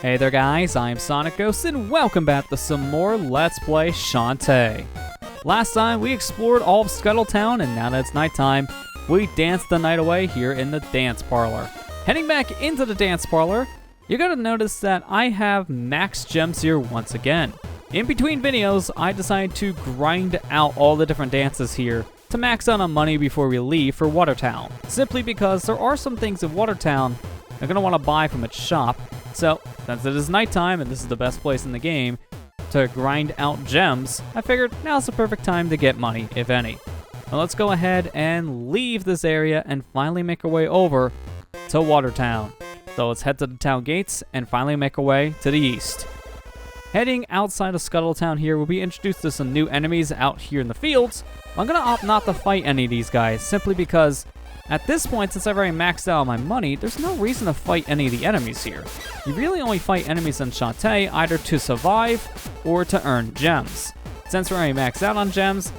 Hey there guys, I'm SonicGhost and welcome back to some more Let's Play Shantae. Last time we explored all of Scuttletown, and now that it's nighttime, we danced the night away here in the dance parlor. Heading back into the dance parlor, you're gonna notice that I have max gems here once again. In between videos, I decided to grind out all the different dances here to max out on money before we leave for Watertown. Simply because there are some things in Watertown I'm gonna want to buy from its shop. So, since it is nighttime and this is the best place in the game to grind out gems, I figured now's the perfect time to get money, if any. Now let's go ahead and leave this area and finally make our way over to Watertown. So let's head to the town gates and finally make our way to the east. Heading outside of Scuttletown here, we'll be introduced to some new enemies out here in the fields. I'm gonna opt not to fight any of these guys, simply because at this point, since I've already maxed out my money, there's no reason to fight any of the enemies here. You really only fight enemies in Shantae either to survive or to earn gems. Since we're already maxed out on gems,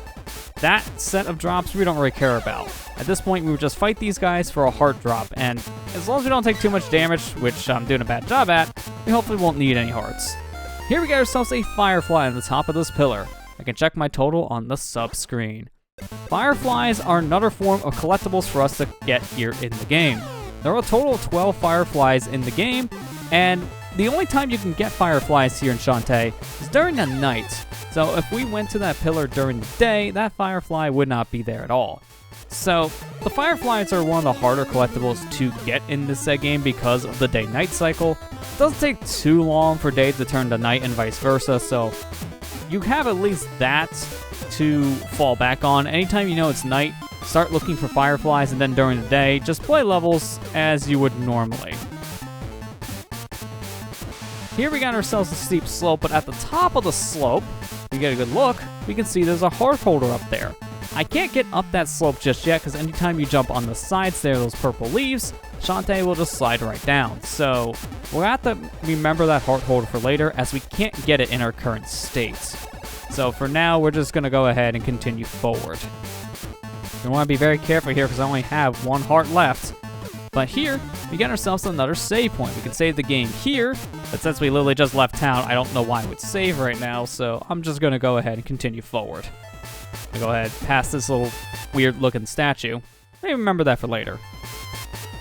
that set of drops we don't really care about. At this point, we would just fight these guys for a heart drop, and as long as we don't take too much damage, which I'm doing a bad job at, we hopefully won't need any hearts. Here we get ourselves a firefly on the top of this pillar. I can check my total on the sub screen. Fireflies are another form of collectibles for us to get here in the game. There are a total of 12 fireflies in the game, and the only time you can get fireflies here in Shantae is during the night. So if we went to that pillar during the day, that firefly would not be there at all. So the fireflies are one of the harder collectibles to get in this game because of the day-night cycle. It doesn't take too long for day to turn to night and vice versa, so you have at least that to fall back on. Anytime you know it's night, start looking for fireflies, and then during the day, just play levels as you would normally. Here we got ourselves a steep slope, but at the top of the slope, if you get a good look, we can see there's a heart holder up there. I can't get up that slope just yet, because anytime you jump on the sides there, those purple leaves, Shantae will just slide right down. So we'll have to remember that heart holder for later, as we can't get it in our current state. So for now, we're just going to go ahead and continue forward. We want to be very careful here, because I only have one heart left. But here, we get ourselves another save point. We can save the game here, but since we literally just left town, I don't know why it would save right now, so I'm just going to go ahead and continue forward. I'll go ahead past this little weird-looking statue. Maybe remember that for later.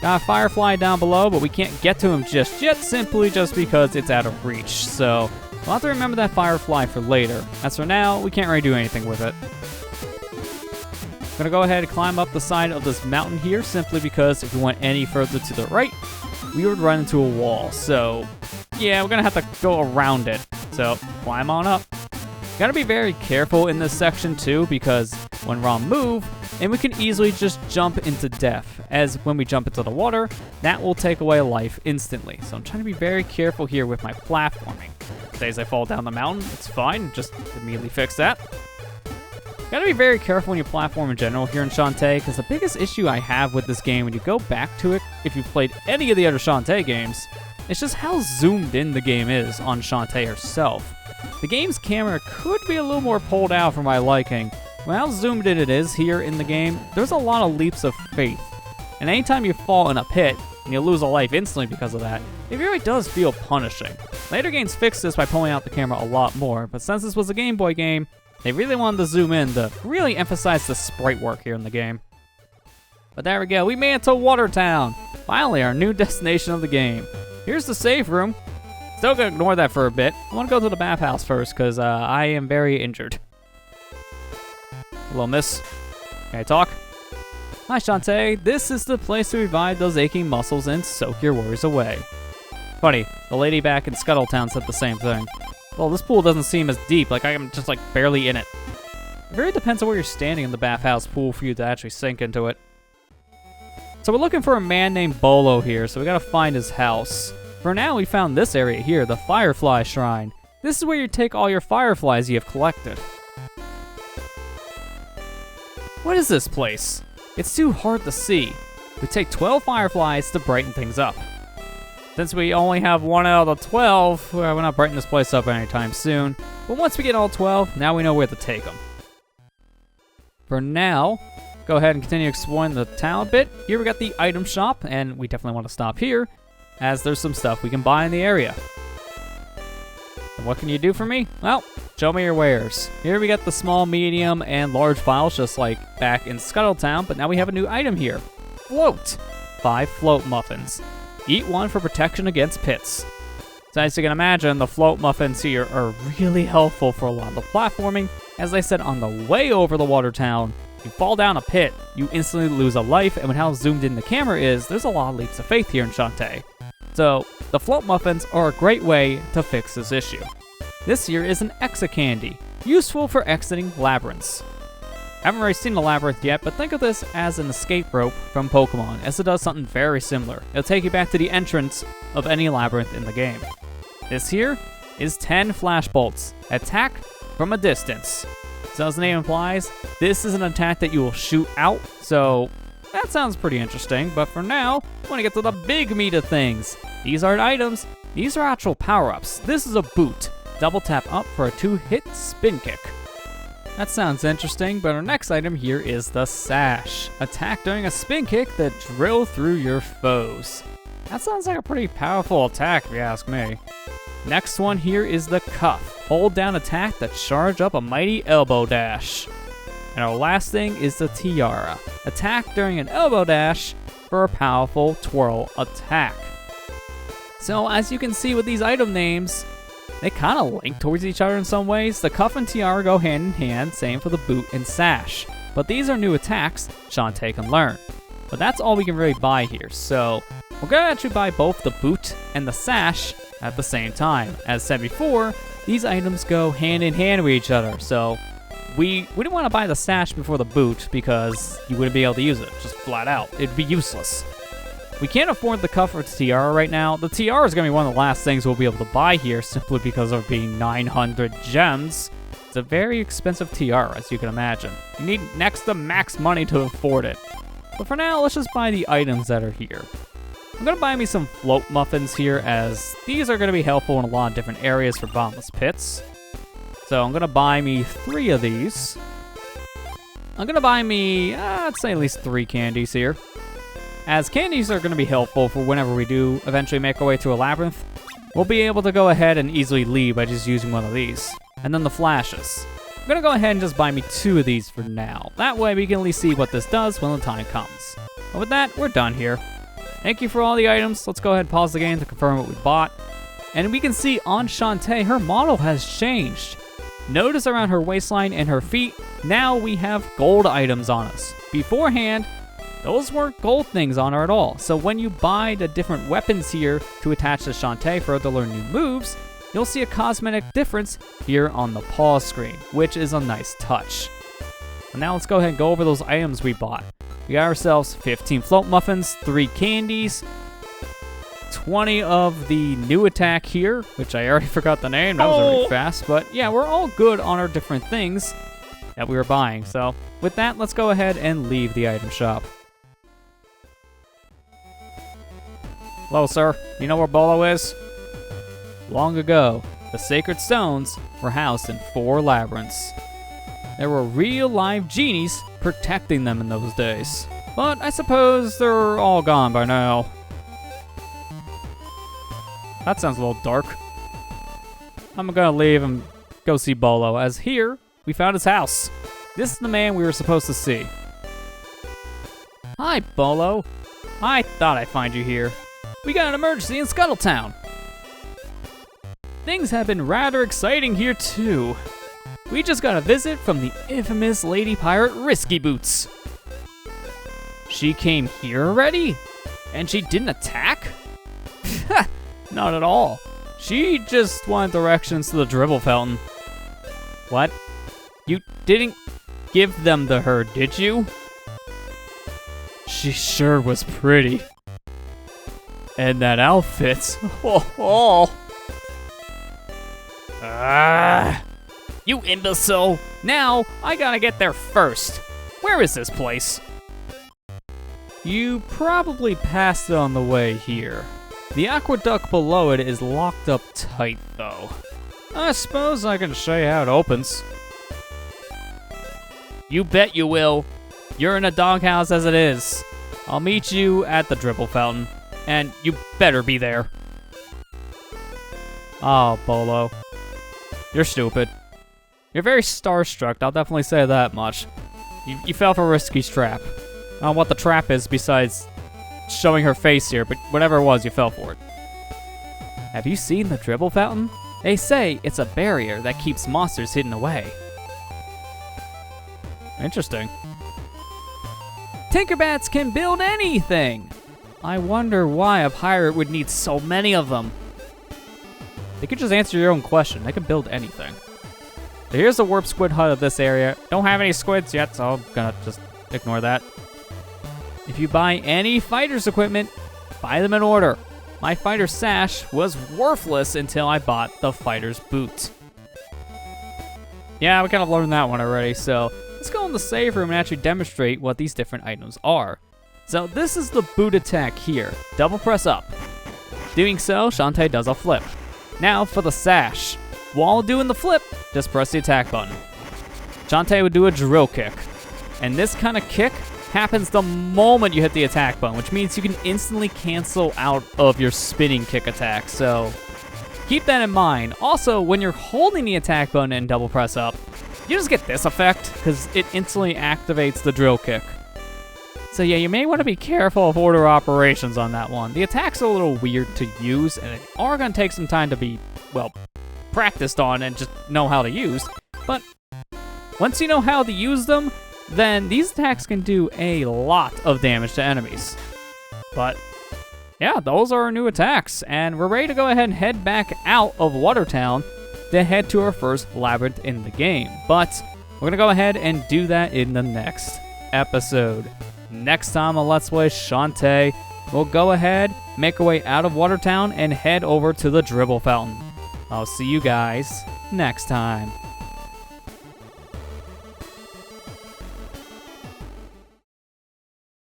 Got a firefly down below, but we can't get to him just yet, simply just because it's out of reach. So we'll have to remember that firefly for later. As for now, we can't really do anything with it. I'm gonna go ahead and climb up the side of this mountain here, simply because if we went any further to the right, we would run into a wall. So yeah, we're gonna have to go around it. So climb on up. Gotta be very careful in this section too, because when we're on move, and we can easily just jump into death, as when we jump into the water, that will take away life instantly. So I'm trying to be very careful here with my platforming. As I fall down the mountain, it's fine, just immediately fix that. Gotta be very careful when you platform in general here in Shantae, because the biggest issue I have with this game, when you go back to it, if you've played any of the other Shantae games, it's just how zoomed in the game is on Shantae herself. The game's camera could be a little more pulled out for my liking. When how zoomed in it is here in the game, there's a lot of leaps of faith. And anytime you fall in a pit, and you lose a life instantly because of that, it really does feel punishing. Later games fixed this by pulling out the camera a lot more, but since this was a Game Boy game, they really wanted to zoom in to really emphasize the sprite work here in the game. But there we go, we made it to Watertown! Finally, our new destination of the game. Here's the safe room. Still gonna ignore that for a bit. I wanna go to the bathhouse first, because I am very injured. Hello, miss. Can I talk? Hi, Shantae. This is the place to revive those aching muscles and soak your worries away. Funny, the lady back in Scuttletown said the same thing. Well, this pool doesn't seem as deep, like I'm just barely in it. It really depends on where you're standing in the bathhouse pool for you to actually sink into it. So we're looking for a man named Bolo here, so we gotta find his house. For now, we found this area here, the Firefly Shrine. This is where you take all your fireflies you have collected. What is this place? It's too hard to see. We take 12 fireflies to brighten things up. Since we only have 1 out of the 12, we're not brightening this place up anytime soon. But once we get all 12, now we know where to take them. For now, go ahead and continue exploring the town a bit. Here we got the item shop, and we definitely want to stop here, as there's some stuff we can buy in the area. And what can you do for me? Well, show me your wares. Here we got the small, medium, and large files, just like back in Scuttletown, but now we have a new item here. Float. 5 float muffins. Eat 1 for protection against pits. So as you can imagine, the float muffins here are really helpful for a lot of the platforming. As I said, on the way over the water town, you fall down a pit, you instantly lose a life, and with how zoomed in the camera is, there's a lot of leaps of faith here in Shantae. So, the float muffins are a great way to fix this issue. This here is an exit candy, useful for exiting labyrinths. I haven't really seen a labyrinth yet, but think of this as an escape rope from Pokemon, as it does something very similar. It'll take you back to the entrance of any labyrinth in the game. This here is 10 flash bolts. Attack from a distance. So as the name implies, this is an attack that you will shoot out, so that sounds pretty interesting. But for now, I want to get to the big meat of things. These aren't items, these are actual power-ups. This is a boot. Double tap up for a 2-hit spin kick. That sounds interesting, but our next item here is the Sash. Attack during a spin kick that drill through your foes. That sounds like a pretty powerful attack if you ask me. Next one here is the Cuff. Hold down attack that charge up a mighty elbow dash. And our last thing is the Tiara. Attack during an elbow dash for a powerful twirl attack. So as you can see with these item names, they kind of link towards each other in some ways. The Cuff and Tiara go hand in hand, same for the Boot and Sash. But these are new attacks Shantae can learn. But that's all we can really buy here, so we're going to actually buy both the Boot and the Sash at the same time. As said before, these items go hand in hand with each other, so we didn't want to buy the Sash before the Boot because you wouldn't be able to use it, just flat out. It'd be useless. We can't afford the Cuff or Tiara right now. The Tiara is going to be one of the last things we'll be able to buy here simply because of being 900 gems. It's a very expensive Tiara, as you can imagine. You need next to max money to afford it. But for now, let's just buy the items that are here. I'm going to buy me some float muffins here, as these are going to be helpful in a lot of different areas for bottomless pits. So I'm going to buy me 3 of these. I'm going to buy me, I'd say at least 3 candies here. As candies are going to be helpful for whenever we do eventually make our way to a labyrinth, we'll be able to go ahead and easily leave by just using one of these. And then the flashes. I'm going to go ahead and just buy me 2 of these for now. That way we can at least see what this does when the time comes. And with that, we're done here. Thank you for all the items. Let's go ahead and pause the game to confirm what we bought. And we can see on Shantae, her model has changed. Notice around her waistline and her feet, now we have gold items on us. Beforehand, those weren't gold things on her at all. So when you buy the different weapons here to attach to Shantae for her to learn new moves, you'll see a cosmetic difference here on the pause screen, which is a nice touch. And now let's go ahead and go over those items we bought. We got ourselves 15 float muffins, 3 candies, 20 of the new attack here, which I already forgot the name, that was already fast, but yeah, we're all good on our different things that we were buying. So with that, let's go ahead and leave the item shop. Hello, sir. You know where Bolo is? Long ago, the sacred stones were housed in 4 labyrinths. There were real live genies protecting them in those days. But I suppose they're all gone by now. That sounds a little dark. I'm gonna leave and go see Bolo, as here, we found his house. This is the man we were supposed to see. Hi, Bolo. I thought I'd find you here. We got an emergency in Scuttletown. Things have been rather exciting here, too. We just got a visit from the infamous Lady Pirate Risky Boots. She came here already? And she didn't attack? Not at all. She just wanted directions to the dribble fountain. What? You didn't give them to her, did you? She sure was pretty. And that outfit. You imbecile! Now, I gotta get there first. Where is this place? You probably passed it on the way here. The aqueduct below it is locked up tight, though. I suppose I can show you how it opens. You bet you will. You're in a doghouse as it is. I'll meet you at the dribble fountain. And you better be there. Oh, Bolo. You're stupid. You're very starstruck, I'll definitely say that much. You fell for Risky's trap. I don't know what the trap is besides showing her face here, but whatever it was, you fell for it. Have you seen the dribble fountain? They say it's a barrier that keeps monsters hidden away. Interesting. Tinkerbats can build anything! I wonder why a pirate would need so many of them. They could just answer your own question. They can build anything. So here's the warp squid hut of this area. Don't have any squids yet, so I'm gonna just ignore that. If you buy any fighter's equipment, buy them in order. My fighter's sash was worthless until I bought the fighter's boot. Yeah, we kind of learned that one already, so let's go in the save room and actually demonstrate what these different items are. So this is the boot attack here. Double press up. Doing so, Shantae does a flip. Now for the sash. While doing the flip, just press the attack button. Shantae would do a drill kick. And this kind of kick happens the moment you hit the attack button, which means you can instantly cancel out of your spinning kick attack, so keep that in mind. Also, when you're holding the attack button and double press up, you just get this effect, because it instantly activates the drill kick. So yeah, you may want to be careful of order operations on that one. The attacks are a little weird to use, and they are going to take some time to be, well, practiced on and just know how to use. But once you know how to use them, then these attacks can do a lot of damage to enemies. But yeah, those are our new attacks, and we're ready to go ahead and head back out of Watertown to head to our first labyrinth in the game. But we're going to go ahead and do that in the next episode. Next time on Let's Play Shantae, we'll go ahead, make our way out of Watertown, and head over to the dribble fountain. I'll see you guys next time.